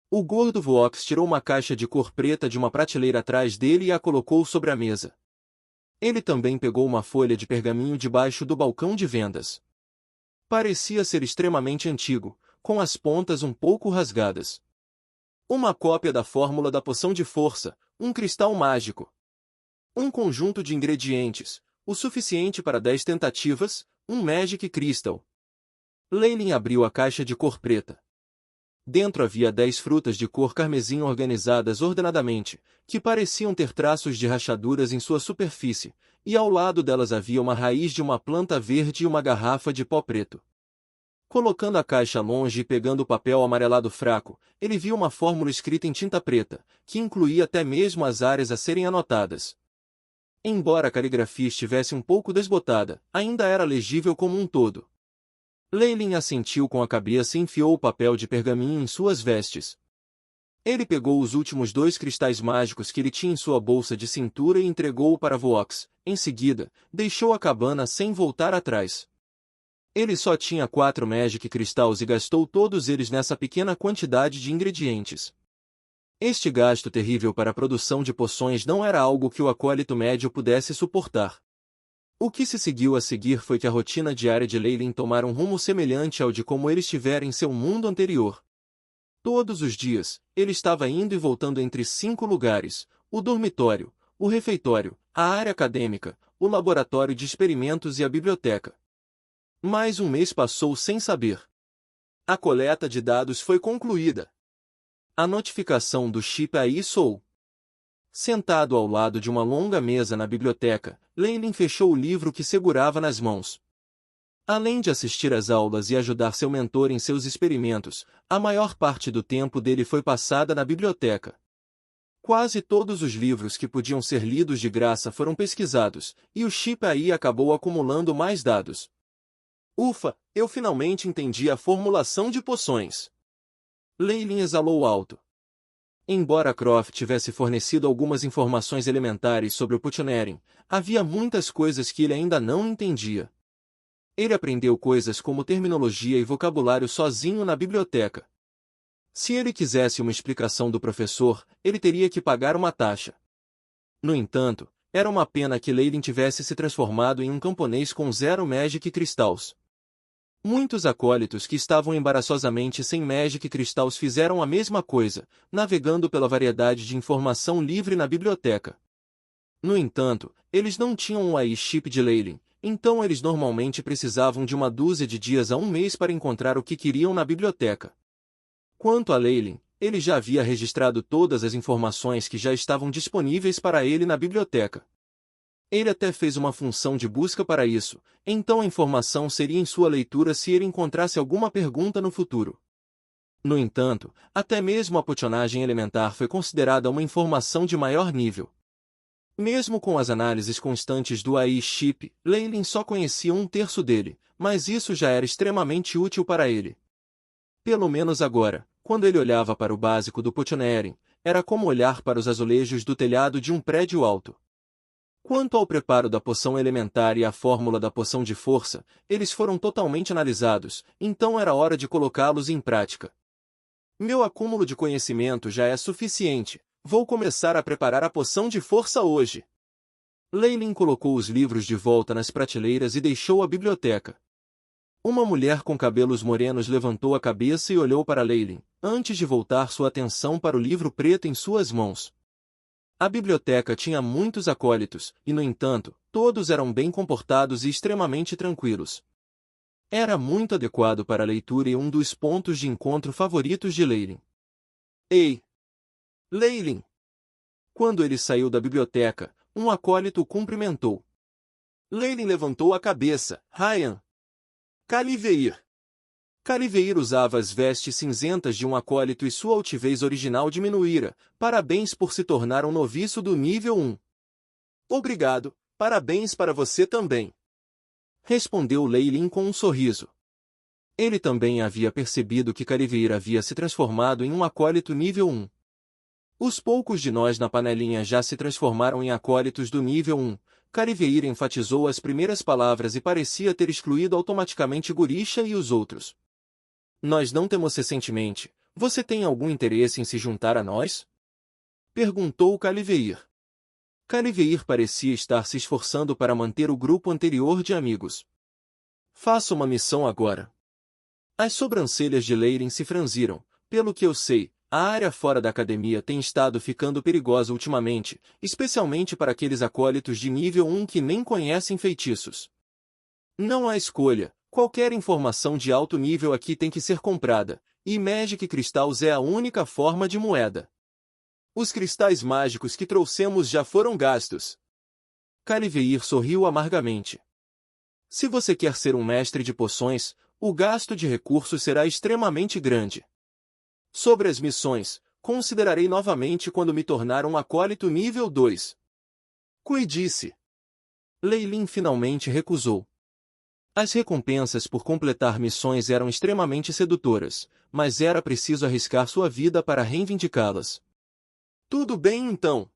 O gordo Vox tirou uma caixa de cor preta de uma prateleira atrás dele e a colocou sobre a mesa. Ele também pegou uma folha de pergaminho debaixo do balcão de vendas. Parecia ser extremamente antigo, com as pontas um pouco rasgadas. Uma cópia da fórmula da poção de força, um cristal mágico. Um conjunto de ingredientes, o suficiente para 10 tentativas, um Magic Crystal. Leylin abriu a caixa de cor preta. Dentro havia 10 frutas de cor carmesim organizadas ordenadamente, que pareciam ter traços de rachaduras em sua superfície, e ao lado delas havia uma raiz de uma planta verde e uma garrafa de pó preto. Colocando a caixa longe e pegando o papel amarelado fraco, ele viu uma fórmula escrita em tinta preta, que incluía até mesmo as áreas a serem anotadas. Embora a caligrafia estivesse um pouco desbotada, ainda era legível como um todo. Leylin assentiu com a cabeça e enfiou o papel de pergaminho em suas vestes. Ele pegou os últimos 2 cristais mágicos que ele tinha em sua bolsa de cintura e entregou-o para Vox. Em seguida, deixou a cabana sem voltar atrás. Ele só tinha 4 Magic Crystals e gastou todos eles nessa pequena quantidade de ingredientes. Este gasto terrível para a produção de poções não era algo que o acólito médio pudesse suportar. O que se seguiu a seguir foi que a rotina diária de Leylin tomara um rumo semelhante ao de como ele estivera em seu mundo anterior. Todos os dias, ele estava indo e voltando entre 5 lugares: o dormitório, o refeitório, a área acadêmica, o laboratório de experimentos e a biblioteca. Mais um mês passou sem saber. A coleta de dados foi concluída. A notificação do chip aí soou. Sentado ao lado de uma longa mesa na biblioteca, Leylin fechou o livro que segurava nas mãos. Além de assistir às aulas e ajudar seu mentor em seus experimentos, a maior parte do tempo dele foi passada na biblioteca. Quase todos os livros que podiam ser lidos de graça foram pesquisados, e o chip aí acabou acumulando mais dados. Ufa, eu finalmente entendi a formulação de poções. Leylin exalou alto. Embora Croft tivesse fornecido algumas informações elementares sobre o Putinering, havia muitas coisas que ele ainda não entendia. Ele aprendeu coisas como terminologia e vocabulário sozinho na biblioteca. Se ele quisesse uma explicação do professor, ele teria que pagar uma taxa. No entanto, era uma pena que Leylin tivesse se transformado em um camponês com 0 Magic Crystals. Muitos acólitos que estavam embaraçosamente sem Magic Crystals fizeram a mesma coisa, navegando pela variedade de informação livre na biblioteca. No entanto, eles não tinham um AI chip de Leylin, então eles normalmente precisavam de uma dúzia de dias a um mês para encontrar o que queriam na biblioteca. Quanto a Leylin, ele já havia registrado todas as informações que já estavam disponíveis para ele na biblioteca. Ele até fez uma função de busca para isso, então a informação seria em sua leitura se ele encontrasse alguma pergunta no futuro. No entanto, até mesmo a potionagem elementar foi considerada uma informação de maior nível. Mesmo com as análises constantes do AI chip, Leylin só conhecia 1/3 dele, mas isso já era extremamente útil para ele. Pelo menos agora, quando ele olhava para o básico do Potionering, era como olhar para os azulejos do telhado de um prédio alto. Quanto ao preparo da poção elementar e à fórmula da poção de força, eles foram totalmente analisados, então era hora de colocá-los em prática. Meu acúmulo de conhecimento já é suficiente, vou começar a preparar a poção de força hoje. Leylin colocou os livros de volta nas prateleiras e deixou a biblioteca. Uma mulher com cabelos morenos levantou a cabeça e olhou para Leylin, antes de voltar sua atenção para o livro preto em suas mãos. A biblioteca tinha muitos acólitos, e no entanto, todos eram bem comportados e extremamente tranquilos. Era muito adequado para a leitura e um dos pontos de encontro favoritos de Leylin. Ei! Leylin! Quando ele saiu da biblioteca, um acólito o cumprimentou. Leylin levantou a cabeça. Ryan! Caliveir! Caliveir usava as vestes cinzentas de um acólito e sua altivez original diminuíra. Parabéns por se tornar um noviço do nível 1. Obrigado, parabéns para você também. Respondeu Leylin com um sorriso. Ele também havia percebido que Caliveir havia se transformado em um acólito nível 1. Os poucos de nós na panelinha já se transformaram em acólitos do nível 1. Caliveir enfatizou as primeiras palavras e parecia ter excluído automaticamente Gurisha e os outros. Nós não temos recentemente, Você tem algum interesse em se juntar a nós? Perguntou Caliveir. Caliveir parecia estar se esforçando para manter o grupo anterior de amigos. Faça uma missão agora. As sobrancelhas de Leyrin se franziram. Pelo que eu sei, a área fora da academia tem estado ficando perigosa ultimamente, especialmente para aqueles acólitos de nível 1 que nem conhecem feitiços. Não há escolha, qualquer informação de alto nível aqui tem que ser comprada, e Magic Crystals é a única forma de moeda. Os cristais mágicos que trouxemos já foram gastos. Caliveir sorriu amargamente. Se você quer ser um mestre de poções, o gasto de recursos será extremamente grande. Sobre as missões, considerarei novamente quando me tornar um acólito nível 2. Cuide-se. Leyline finalmente recusou. As recompensas por completar missões eram extremamente sedutoras, mas era preciso arriscar sua vida para reivindicá-las. Tudo bem então.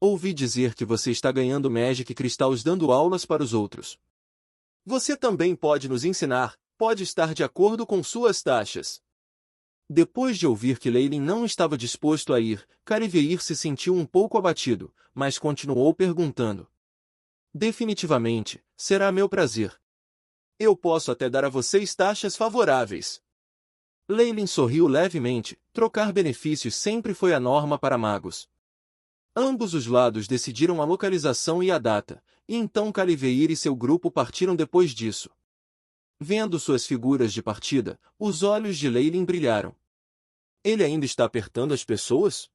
Ouvi dizer que você está ganhando Magic Crystals dando aulas para os outros. Você também pode nos ensinar, pode estar de acordo com suas taxas. Depois de ouvir que Leyline não estava disposto a ir, Caliveir se sentiu um pouco abatido, mas continuou perguntando. Definitivamente, será meu prazer. Eu posso até dar a vocês taxas favoráveis. Leyline sorriu levemente, trocar benefícios sempre foi a norma para magos. Ambos os lados decidiram a localização e a data, e então Caliveir e seu grupo partiram depois disso. Vendo suas figuras de partida, os olhos de Leyline brilharam. Ele ainda está apertando as pessoas?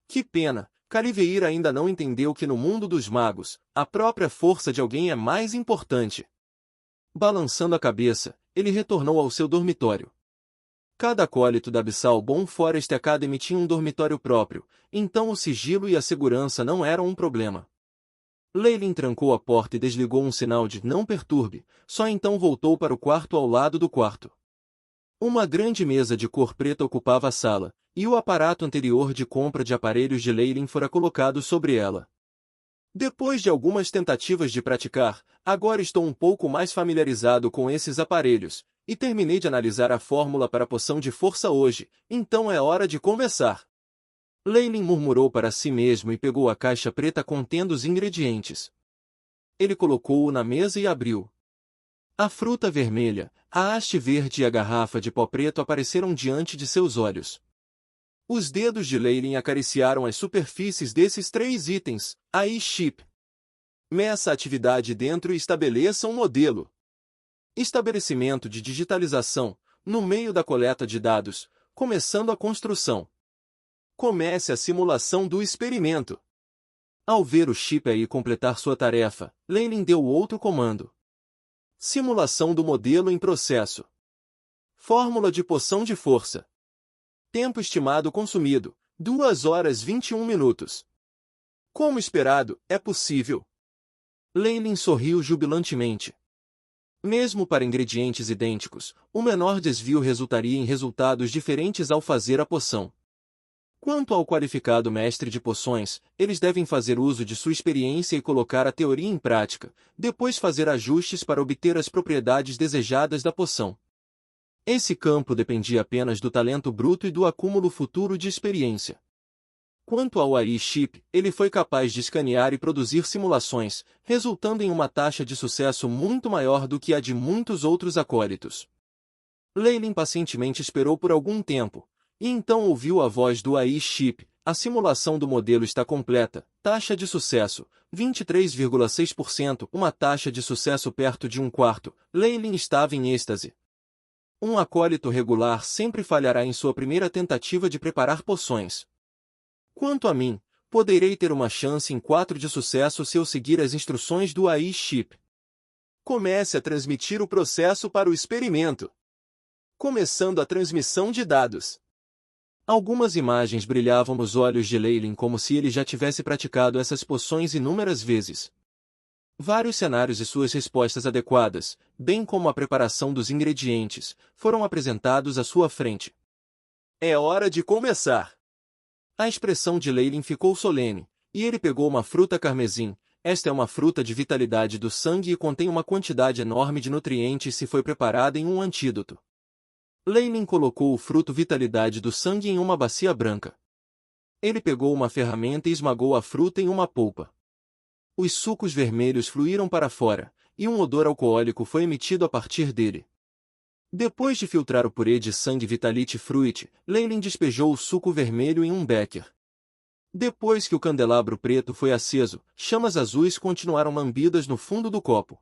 Que pena, Caliveir ainda não entendeu que no mundo dos magos, a própria força de alguém é mais importante. Balançando a cabeça, ele retornou ao seu dormitório. Cada acólito da Abyssal Bomb Forest Academy tinha um dormitório próprio, então o sigilo e a segurança não eram um problema. Leyline trancou a porta e desligou um sinal de "não perturbe", só então voltou para o quarto ao lado do quarto. Uma grande mesa de cor preta ocupava a sala, e o aparato anterior de compra de aparelhos de Leyline fora colocado sobre ela. Depois de algumas tentativas de praticar, agora estou um pouco mais familiarizado com esses aparelhos, e terminei de analisar a fórmula para a poção de força hoje, então é hora de começar. Leyline murmurou para si mesmo e pegou a caixa preta contendo os ingredientes. Ele colocou-o na mesa e abriu. A fruta vermelha, a haste verde e a garrafa de pó preto apareceram diante de seus olhos. Os dedos de Leyline acariciaram as superfícies desses 3 itens, aí chip. Meça a atividade dentro e estabeleça um modelo. Estabelecimento de digitalização, no meio da coleta de dados, começando a construção. Comece a simulação do experimento. Ao ver o chip aí completar sua tarefa, Leyline deu outro comando. Simulação do modelo em processo. Fórmula de poção de força. Tempo estimado consumido, 2 horas 21 minutos. Como esperado, é possível. Leyline sorriu jubilantemente. Mesmo para ingredientes idênticos, o menor desvio resultaria em resultados diferentes ao fazer a poção. Quanto ao qualificado mestre de poções, eles devem fazer uso de sua experiência e colocar a teoria em prática, depois fazer ajustes para obter as propriedades desejadas da poção. Esse campo dependia apenas do talento bruto e do acúmulo futuro de experiência. Quanto ao AI Chip, ele foi capaz de escanear e produzir simulações, resultando em uma taxa de sucesso muito maior do que a de muitos outros acólitos. Leyline pacientemente esperou por algum tempo, e então ouviu a voz do AI Chip. A simulação do modelo está completa, taxa de sucesso, 23,6%, uma taxa de sucesso perto de 1/4. Leyline estava em êxtase. Um acólito regular sempre falhará em sua primeira tentativa de preparar poções. Quanto a mim, poderei ter uma chance em 4 de sucesso se eu seguir as instruções do AI Chip. Comece a transmitir o processo para o experimento. Começando a transmissão de dados. Algumas imagens brilhavam nos olhos de Leyline como se ele já tivesse praticado essas poções inúmeras vezes. Vários cenários e suas respostas adequadas, bem como a preparação dos ingredientes, foram apresentados à sua frente. É hora de começar! A expressão de Leyline ficou solene, e ele pegou uma fruta carmesim. Esta é uma fruta de vitalidade do sangue e contém uma quantidade enorme de nutrientes se foi preparada em um antídoto. Leilin colocou o fruto vitalidade do sangue em uma bacia branca. Ele pegou uma ferramenta e esmagou a fruta em uma polpa. Os sucos vermelhos fluíram para fora, e um odor alcoólico foi emitido a partir dele. Depois de filtrar o purê de sangue Vitality Fruit, Leilin despejou o suco vermelho em um becker. Depois que o candelabro preto foi aceso, chamas azuis continuaram lambidas no fundo do copo.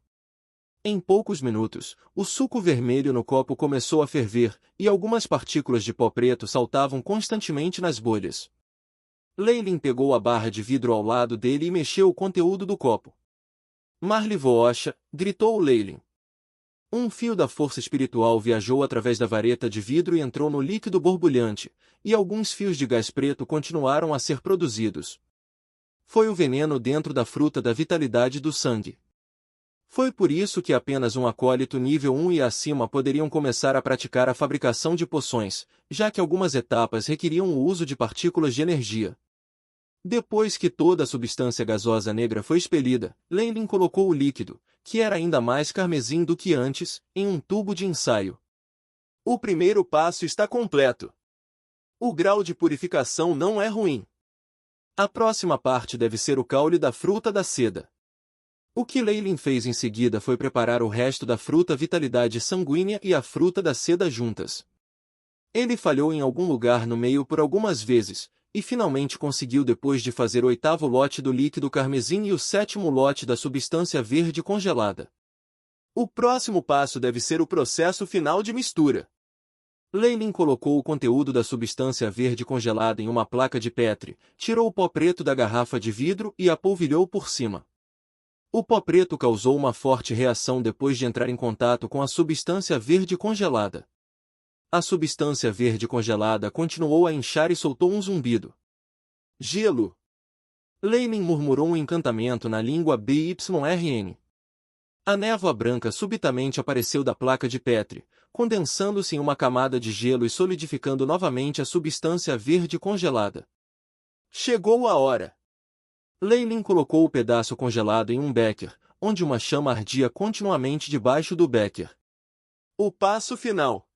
Em poucos minutos, o suco vermelho no copo começou a ferver, e algumas partículas de pó preto saltavam constantemente nas bolhas. Leilin pegou a barra de vidro ao lado dele e mexeu o conteúdo do copo. Marley Voosha, gritou Leilin. Um fio da força espiritual viajou através da vareta de vidro e entrou no líquido borbulhante, e alguns fios de gás preto continuaram a ser produzidos. Foi o veneno dentro da fruta da vitalidade do sangue. Foi por isso que apenas um acólito nível 1 e acima poderiam começar a praticar a fabricação de poções, já que algumas etapas requeriam o uso de partículas de energia. Depois que toda a substância gasosa negra foi expelida, Leilin colocou o líquido, que era ainda mais carmesim do que antes, em um tubo de ensaio. O primeiro passo está completo. O grau de purificação não é ruim. A próxima parte deve ser o caule da fruta da seda. O que Leilin fez em seguida foi preparar o resto da fruta vitalidade sanguínea e a fruta da seda juntas. Ele falhou em algum lugar no meio por algumas vezes, e finalmente conseguiu depois de fazer o 8º lote do líquido carmesim e o 7º lote da substância verde congelada. O próximo passo deve ser o processo final de mistura. Leilin colocou o conteúdo da substância verde congelada em uma placa de Petri, tirou o pó preto da garrafa de vidro e a polvilhou por cima. O pó preto causou uma forte reação depois de entrar em contato com a substância verde congelada. A substância verde congelada continuou a inchar e soltou um zumbido. Gelo! Leilin murmurou um encantamento na língua BYRN. A névoa branca subitamente apareceu da placa de Petri, condensando-se em uma camada de gelo e solidificando novamente a substância verde congelada. Chegou a hora! Leilin colocou o pedaço congelado em um becker, onde uma chama ardia continuamente debaixo do becker. O passo final!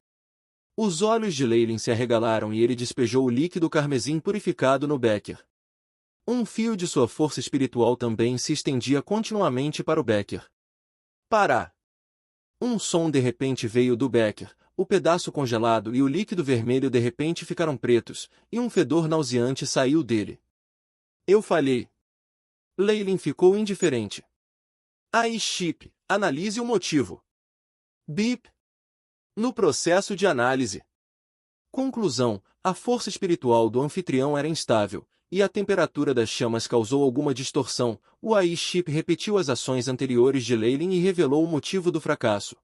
Os olhos de Leilin se arregalaram e ele despejou o líquido carmesim purificado no becker. Um fio de sua força espiritual também se estendia continuamente para o becker. Pará! Um som de repente veio do becker, o pedaço congelado e o líquido vermelho de repente ficaram pretos, e um fedor nauseante saiu dele. Eu falhei. Leilin ficou indiferente. Aí Chip, analise o motivo. Bip. No processo de análise. Conclusão: a força espiritual do anfitrião era instável, e a temperatura das chamas causou alguma distorção. O AI Chip repetiu as ações anteriores de Leilin e revelou o motivo do fracasso.